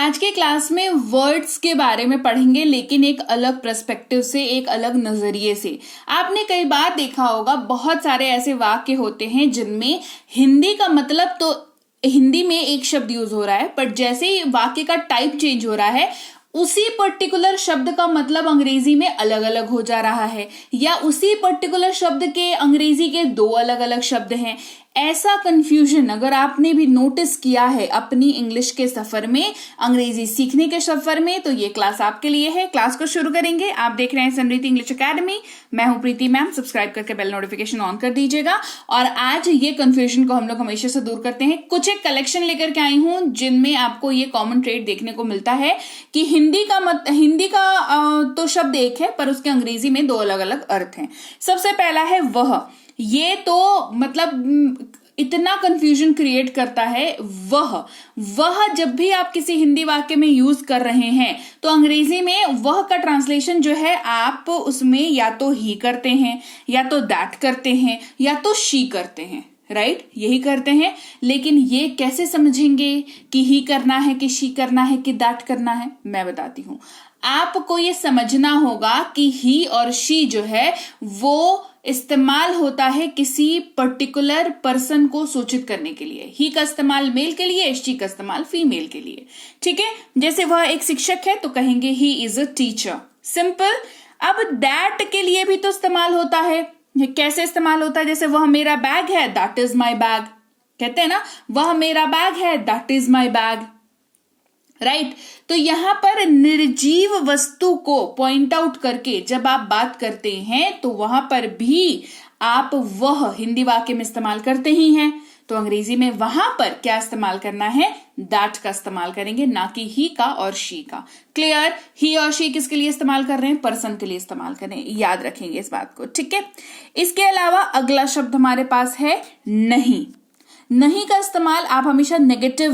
आज के क्लास में वर्ड्स के बारे में पढ़ेंगे, लेकिन एक अलग पर्सपेक्टिव से, एक अलग नजरिए से। आपने कई बार देखा होगा, बहुत सारे ऐसे वाक्य होते हैं जिनमें हिंदी का मतलब तो हिंदी में एक शब्द यूज हो रहा है, पर जैसे ही वाक्य का टाइप चेंज हो रहा है उसी पर्टिकुलर शब्द का मतलब अंग्रेजी में अलग अलग हो जा रहा है, या उसी पर्टिकुलर शब्द के अंग्रेजी के दो अलग अलग शब्द हैं। ऐसा कंफ्यूजन अगर आपने भी नोटिस किया है अपनी इंग्लिश के सफर में, अंग्रेजी सीखने के सफर में, तो ये क्लास आपके लिए है। क्लास को शुरू करेंगे। आप देख रहे हैं समृद्धि इंग्लिश एकेडमी। मैं हूं प्रीति मैम। सब्सक्राइब करके बेल नोटिफिकेशन ऑन कर दीजिएगा। और आज ये कंफ्यूजन को हम लोग हमेशा से दूर करते हैं। कुछ एक कलेक्शन लेकर के आई हूं जिनमें आपको ये कॉमन ट्रेड देखने को मिलता है कि हिंदी का तो शब्द एक है, पर उसके अंग्रेजी में दो अलग अलग अर्थ हैं। सबसे पहला है वह। ये तो मतलब इतना कंफ्यूजन क्रिएट करता है। वह जब भी आप किसी हिंदी वाक्य में यूज कर रहे हैं तो अंग्रेजी में वह का ट्रांसलेशन जो है आप उसमें या तो ही करते हैं, या तो दैट करते हैं, या तो शी करते हैं। राइट, यही करते हैं। लेकिन ये कैसे समझेंगे कि ही करना है, कि शी करना है, कि दैट करना है? मैं बताती हूं। आपको ये समझना होगा कि ही और शी जो है वो इस्तेमाल होता है किसी पर्टिकुलर पर्सन को सूचित करने के लिए। ही का इस्तेमाल मेल के लिए, शी का इस्तेमाल फीमेल के लिए। ठीक है, जैसे वह एक शिक्षक है तो कहेंगे he is a teacher. Simple. अब दैट के लिए भी तो इस्तेमाल होता है। कैसे इस्तेमाल होता है? जैसे वह मेरा बैग है, दैट इज माई बैग। कहते हैं ना, वह मेरा बैग है, that is my bag. Right, तो यहां पर निर्जीव वस्तु को पॉइंट आउट करके जब आप बात करते हैं तो वहां पर भी आप वह हिंदी वाक्य में इस्तेमाल करते ही हैं। तो अंग्रेजी में वहां पर क्या इस्तेमाल करना है? दैट का इस्तेमाल करेंगे, ना कि ही का और शी का। क्लियर? ही और शी किसके लिए इस्तेमाल कर रहे हैं? पर्सन के लिए इस्तेमाल कर रहे हैं। याद रखेंगे इस बात को। ठीक है, इसके अलावा अगला शब्द हमारे पास है नहीं। नहीं का इस्तेमाल आप हमेशा नेगेटिव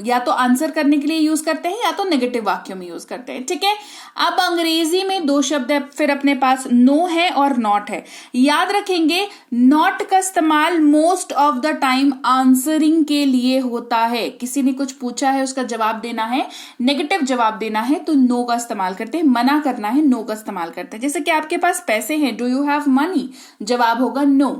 या तो आंसर करने के लिए यूज करते हैं, या तो नेगेटिव वाक्यों में यूज करते हैं। ठीक है, अब अंग्रेजी में दो शब्द है फिर अपने पास, नो है और नॉट है। याद रखेंगे, नॉट का इस्तेमाल most of the time answering के लिए होता है। किसी ने कुछ पूछा है, उसका जवाब देना है, नेगेटिव जवाब देना है, तो नो का इस्तेमाल करते हैं। मना करना है, नो का इस्तेमाल करते हैं। जैसे कि आपके पास पैसे हैं, डू यू हैव मनी? जवाब होगा नो।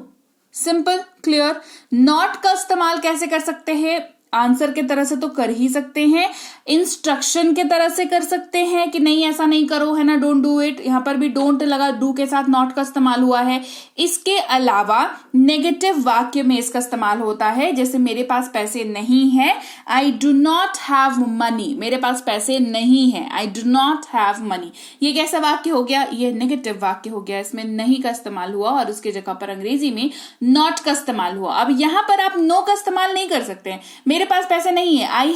Simple, clear. नॉट का इस्तेमाल कैसे कर सकते हैं? आंसर के तरह से तो कर ही सकते हैं, इंस्ट्रक्शन के तरह से कर सकते हैं कि नहीं ऐसा नहीं करो, है ना, डोंट डू इट। यहां पर भी डोंट लगा, डू के साथ नॉट का इस्तेमाल हुआ है। इसके अलावा नेगेटिव वाक्य में इसका इस्तेमाल होता है। जैसे मेरे पास पैसे नहीं है, I do not have money. मेरे पास पैसे नहीं है, I do not have money. ये कैसा वाक्य हो गया? ये नेगेटिव वाक्य हो गया। इसमें नहीं का इस्तेमाल हुआ और उसके जगह पर अंग्रेजी में नॉट का इस्तेमाल हुआ। अब यहां पर आप नो का इस्तेमाल नहीं कर सकते हैं। मेरे पास पैसे नहीं है, आई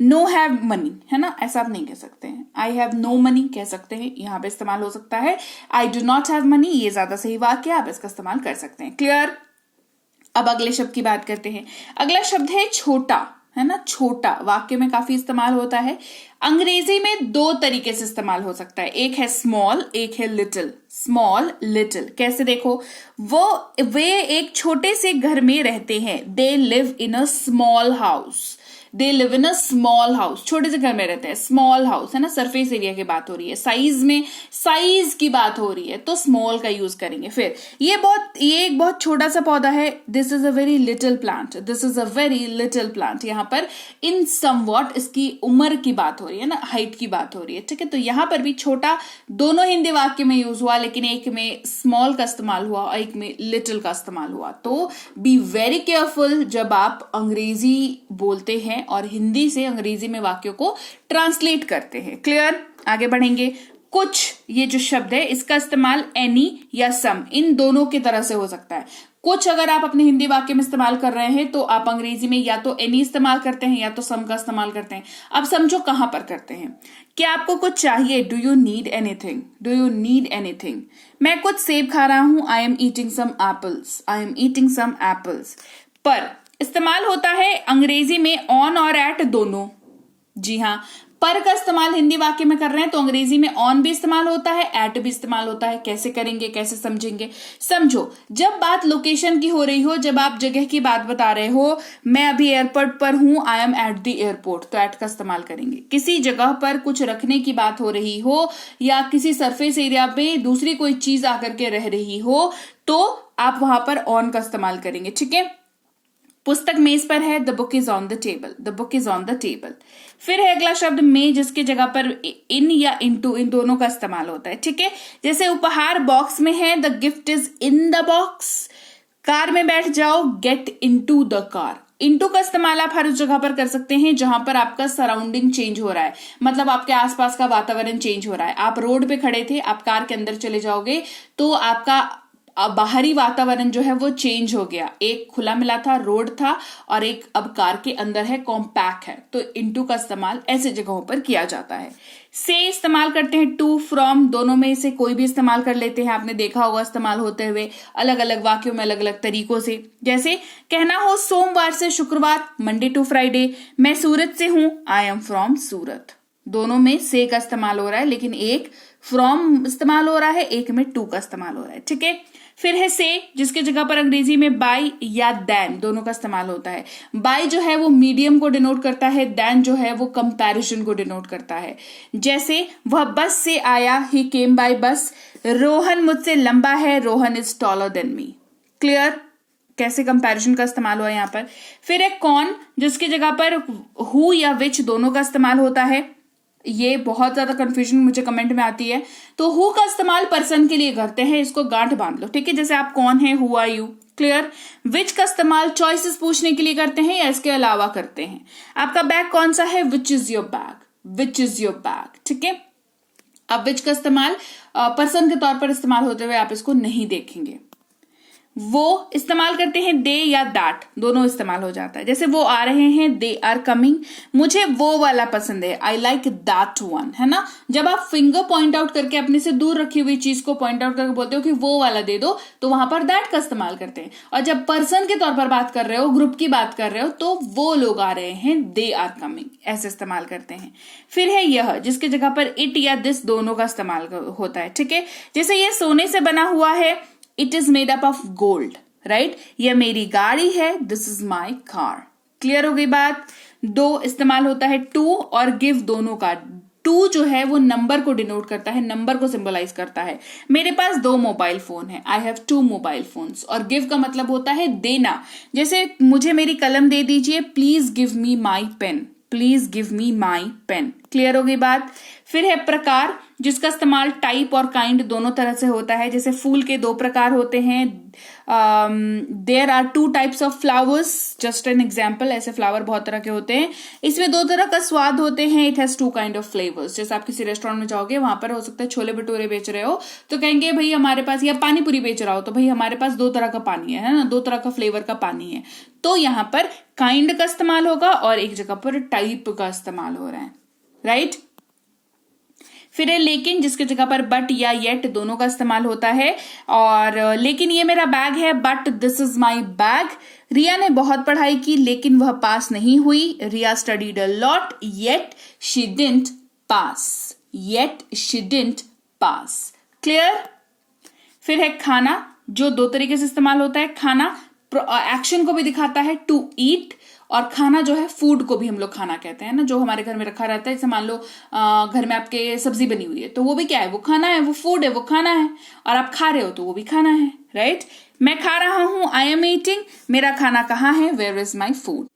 नो हैव मनी, है ना, ऐसा आप नहीं कह सकते हैं। आई हैव नो मनी कह सकते हैं, यहां पे इस्तेमाल हो सकता है। I do not have money, ये ज्यादा सही वाक्य, आप इसका इस्तेमाल कर सकते हैं। क्लियर? अब अगले शब्द की बात करते हैं। अगला शब्द है छोटा, है ना। छोटा वाक्य में काफी इस्तेमाल होता है। अंग्रेजी में दो तरीके से इस्तेमाल हो सकता है, एक है स्मॉल, एक है लिटिल। स्मॉल, लिटिल कैसे? देखो, वे एक छोटे से घर में रहते हैं। They live in a small house. They live in a small house, छोटे से घर में रहते हैं। स्मॉल हाउस, है ना, सरफेस एरिया की बात हो रही है। साइज की बात हो रही है तो स्मॉल का यूज करेंगे। फिर ये एक बहुत छोटा सा पौधा है। This is a very little plant. This is a very little plant. यहाँ पर इन समवॉट इसकी उम्र की बात हो रही है ना, हाइट की बात हो रही है। ठीक है, तो यहाँ पर भी छोटा दोनों हिंदी वाक्य में यूज हुआ, लेकिन एक में स्मॉल का इस्तेमाल हुआ और एक में लिटिल का इस्तेमाल हुआ। तो बी वेरी केयरफुल जब आप अंग्रेजी बोलते हैं और हिंदी से अंग्रेजी में वाक्यों को ट्रांसलेट करते हैं। क्लियर? आगे बढ़ेंगे। कुछ, ये जो शब्द है इसका इस्तेमाल एनी या सम, इन दोनों की तरह से हो सकता है। कुछ अगर आप अपने हिंदी वाक्य में इस्तेमाल कर रहे हैं तो आप अंग्रेजी में या तो एनी इस्तेमाल करते हैं या तो सम का इस्तेमाल करते हैं। अब समझो कहां पर करते हैं। क्या आपको कुछ चाहिए? Do you need anything? Do you need anything? मैं कुछ सेब खा रहा हूं, I am eating some apples. I am eating some apples. पर इस्तेमाल होता है अंग्रेजी में ऑन और एट दोनों। जी हाँ, पर का इस्तेमाल हिंदी वाक्य में कर रहे हैं तो अंग्रेजी में ऑन भी इस्तेमाल होता है, एट भी इस्तेमाल होता है। कैसे करेंगे, कैसे समझेंगे? समझो, जब बात लोकेशन की हो रही हो, जब आप जगह की बात बता रहे हो, मैं अभी एयरपोर्ट पर हूं, I M at the airport, तो एट का इस्तेमाल करेंगे। किसी जगह पर कुछ रखने की बात हो रही हो या किसी सरफेस एरिया पे दूसरी कोई चीज आकर के रह रही हो तो आप वहां पर ऑन का इस्तेमाल करेंगे। ठीक है, पुस्तक मेज पर है, the book is on the table, the book is on the table. फिर है अगला शब्द में, जिसके जगह पर इन या इनटू, इन दोनों का इस्तेमाल होता है। ठीक है, जैसे उपहार बॉक्स में है, the gift is in the box. Car में बैठ जाओ, get into the car. Into का इस्तेमाल आप हर उस जगह पर कर सकते हैं जहां पर आपका सराउंडिंग चेंज हो रहा है, मतलब आपके आसपास का वातावरण चेंज हो रहा है। आप रोड पे खड़े थे, आप कार के अंदर चले जाओगे तो आपका बाहरी वातावरण जो है वो चेंज हो गया। एक खुला मिला था, रोड था, और एक अब कार के अंदर है, कॉम्पैक्ट है। तो इनटू का इस्तेमाल ऐसे जगहों पर किया जाता है। से इस्तेमाल करते हैं, टू, फ्रॉम, दोनों में से कोई भी इस्तेमाल कर लेते हैं। आपने देखा होगा इस्तेमाल होते हुए अलग अलग वाक्यों में अलग अलग तरीकों से। जैसे कहना हो सोमवार से शुक्रवार, मंडे टू फ्राइडे। मैं सूरत से हूं, आई एम फ्रॉम सूरत। दोनों में से का इस्तेमाल हो रहा है, लेकिन एक फ्रॉम इस्तेमाल हो रहा है, एक में टू का इस्तेमाल हो रहा है। ठीक है, फिर है से, जिसके जगह पर अंग्रेजी में बाय या दैन दोनों का इस्तेमाल होता है। बाय जो है वो मीडियम को डिनोट करता है, दैन जो है वो कंपैरिजन को डिनोट करता है। जैसे वह बस से आया, ही केम बाय बस। रोहन मुझसे लंबा है, Rohan is taller than me. Clear कैसे कंपैरिजन का इस्तेमाल हुआ यहाँ पर। फिर है कौन, जिसकी जगह पर हु या विच दोनों का इस्तेमाल होता है। ये बहुत ज्यादा कंफ्यूजन मुझे कमेंट में आती है। तो हु का इस्तेमाल पर्सन के लिए करते हैं, इसको गांठ बांध लो। ठीक है, जैसे आप कौन है, हु आर यू। क्लियर। विच का इस्तेमाल चॉइसेस पूछने के लिए करते हैं या इसके अलावा करते हैं। आपका बैग कौन सा है, which is your bag, which is your bag. ठीक है, अब विच का इस्तेमाल पर्सन के तौर पर इस्तेमाल होते हुए आप इसको नहीं देखेंगे। वो इस्तेमाल करते हैं दे या दैट, दोनों इस्तेमाल हो जाता है। जैसे वो आ रहे हैं, दे आर कमिंग। मुझे वो वाला पसंद है, आई लाइक दैट वन, है ना। जब आप फिंगर पॉइंट आउट करके अपने से दूर रखी हुई चीज को पॉइंट आउट करके बोलते हो कि वो वाला दे दो, तो वहां पर दैट का इस्तेमाल करते हैं। और जब पर्सन के तौर पर बात कर रहे हो, ग्रुप की बात कर रहे हो, तो वो लोग आ रहे हैं, दे आर कमिंग, ऐसे इस्तेमाल करते हैं। फिर है यह, जिसके जगह पर इट या दिस दोनों का इस्तेमाल होता है। ठीक है, जैसे ये सोने से बना हुआ है, it is made up of gold, right. यह मेरी गाड़ी है, this is my car. Clear हो गई बात। दो इस्तेमाल होता है टू और गिव दोनों का। टू जो है वो नंबर को डिनोट करता है, नंबर को सिंबलाइज करता है। मेरे पास 2 मोबाइल फोन है, आई हैव 2 मोबाइल फोन्स। और गिव का मतलब होता है देना। जैसे मुझे मेरी कलम दे दीजिए, please give me my pen, please give me my pen. Clear हो गई बात। फिर है प्रकार, जिसका इस्तेमाल टाइप और काइंड दोनों तरह से होता है। जैसे फूल के 2 प्रकार होते हैं, there are 2 types of flowers, just an example. ऐसे फ्लावर बहुत तरह के होते हैं, इसमें 2 तरह का स्वाद होते हैं। It has 2 kind of flavours. जैसे आप किसी रेस्टोरेंट में जाओगे, वहां पर हो सकता है छोले भटूरे बेच रहे हो तो कहेंगे भाई हमारे पास, या पानी पूरी बेच रहा हो तो भाई हमारे पास 2 तरह का पानी है ना, 2 तरह का फ्लेवर का पानी है। तो यहाँ पर काइंड का इस्तेमाल होगा और एक जगह पर टाइप का इस्तेमाल हो रहा है, राइट। फिर है लेकिन, जिसकी जगह पर बट या येट दोनों का इस्तेमाल होता है। और लेकिन ये मेरा बैग है, but this is my bag. Riya ने बहुत पढ़ाई की लेकिन वह पास नहीं हुई। Riya studied a lot yet she didn't pass, yet she didn't pass. Clear. फिर है खाना, जो 2 तरीके से इस्तेमाल होता है। खाना एक्शन को भी दिखाता है, टू ईट, और खाना जो है फूड को भी हम लोग खाना कहते हैं ना, जो हमारे घर में रखा रहता है। जैसे मान लो घर में आपके सब्जी बनी हुई है तो वो भी क्या है, वो खाना है, वो फूड है, वो खाना है। और आप खा रहे हो तो वो भी खाना है, राइट। मैं खा रहा हूं, आई एम ईटिंग। मेरा खाना कहाँ है, वेयर इज माई फूड।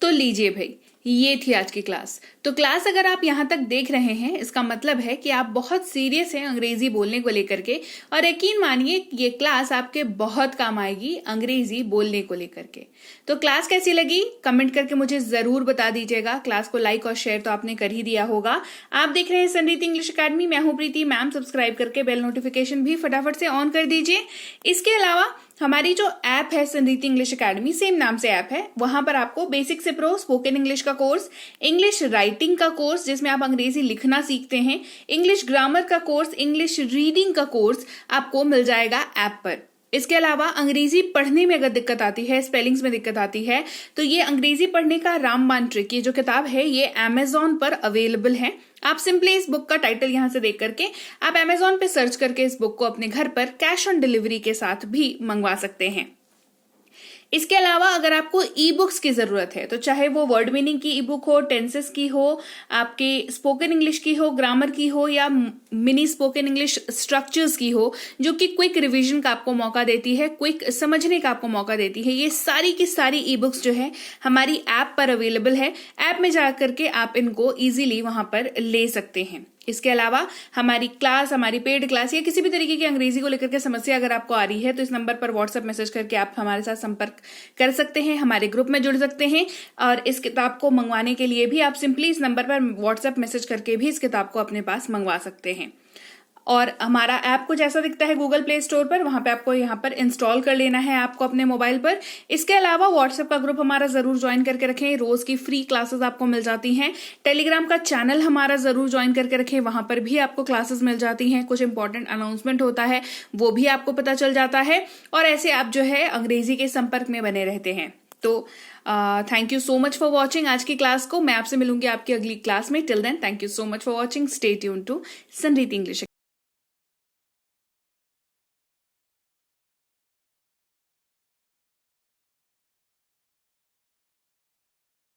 तो लीजिए भाई, ये थी आज की क्लास। तो क्लास अगर आप यहाँ तक देख रहे हैं, इसका मतलब है कि आप बहुत सीरियस हैं अंग्रेजी बोलने को लेकर के। और यकीन मानिए ये क्लास आपके बहुत काम आएगी अंग्रेजी बोलने को लेकर के। तो क्लास कैसी लगी कमेंट करके मुझे जरूर बता दीजिएगा। क्लास को लाइक और शेयर तो आपने कर ही दिया होगा। आप देख रहे हैं संरीति इंग्लिश अकेडमी, मैं हूं प्रीति मैम। सब्सक्राइब करके बेल नोटिफिकेशन भी फटाफट से ऑन कर दीजिए। इसके अलावा हमारी जो ऐप है संरीति इंग्लिश अकेडमी, सेम नाम से ऐप है, वहां पर आपको बेसिक से प्रो स्पोकन इंग्लिश का कोर्स, इंग्लिश राइटिंग का कोर्स जिसमें आप अंग्रेजी लिखना सीखते हैं, इंग्लिश ग्रामर का कोर्स, इंग्लिश रीडिंग का कोर्स आपको मिल जाएगा ऐप पर। इसके अलावा अंग्रेजी पढ़ने में अगर दिक्कत आती है, स्पेलिंग्स में दिक्कत आती है, तो ये अंग्रेजी पढ़ने का रामबाण ट्रिक, ये जो किताब है ये अमेजॉन पर अवेलेबल है। आप सिंपली इस बुक का टाइटल यहां से देख करके आप अमेजॉन पे सर्च करके इस बुक को अपने घर पर कैश ऑन डिलीवरी के साथ भी मंगवा सकते हैं। इसके अलावा अगर आपको ई बुक्स की जरूरत है, तो चाहे वो वर्ड मीनिंग की ई बुक हो, टेंसेस की हो, आपके स्पोकन इंग्लिश की हो, ग्रामर की हो, या मिनी स्पोकन इंग्लिश स्ट्रक्चर्स की हो, जो कि क्विक रिवीजन का आपको मौका देती है, क्विक समझने का आपको मौका देती है, ये सारी की सारी ई बुक्स जो है हमारी ऐप पर अवेलेबल है। ऐप में जाकर के आप इनको इजीली वहां पर ले सकते हैं। इसके अलावा हमारी क्लास, हमारी पेड क्लास या किसी भी तरीके की अंग्रेजी को लेकर के समस्या अगर आपको आ रही है, तो इस नंबर पर व्हाट्सएप मैसेज करके आप हमारे साथ संपर्क कर सकते हैं, हमारे ग्रुप में जुड़ सकते हैं। और इस किताब को मंगवाने के लिए भी आप सिंपली इस नंबर पर व्हाट्सएप मैसेज करके भी इस किताब को अपने पास मंगवा सकते हैं। और हमारा ऐप कुछ ऐसा दिखता है गूगल प्ले स्टोर पर, वहां पे आपको यहाँ पर इंस्टॉल कर लेना है आपको अपने मोबाइल पर। इसके अलावा व्हाट्सएप का ग्रुप हमारा जरूर ज्वाइन करके रखें, रोज की फ्री क्लासेस आपको मिल जाती हैं। टेलीग्राम का चैनल हमारा जरूर ज्वाइन करके रखें, वहां पर भी आपको क्लासेस मिल जाती हैं, कुछ इंपॉर्टेंट अनाउंसमेंट होता है वो भी आपको पता चल जाता है, और ऐसे आप जो है अंग्रेजी के संपर्क में बने रहते हैं। तो thank you so much for watching आज की क्लास को। मैं आपसे मिलूंगी आपकी अगली क्लास में। Till then thank you so much for watching. Stay tuned to Sanreet English.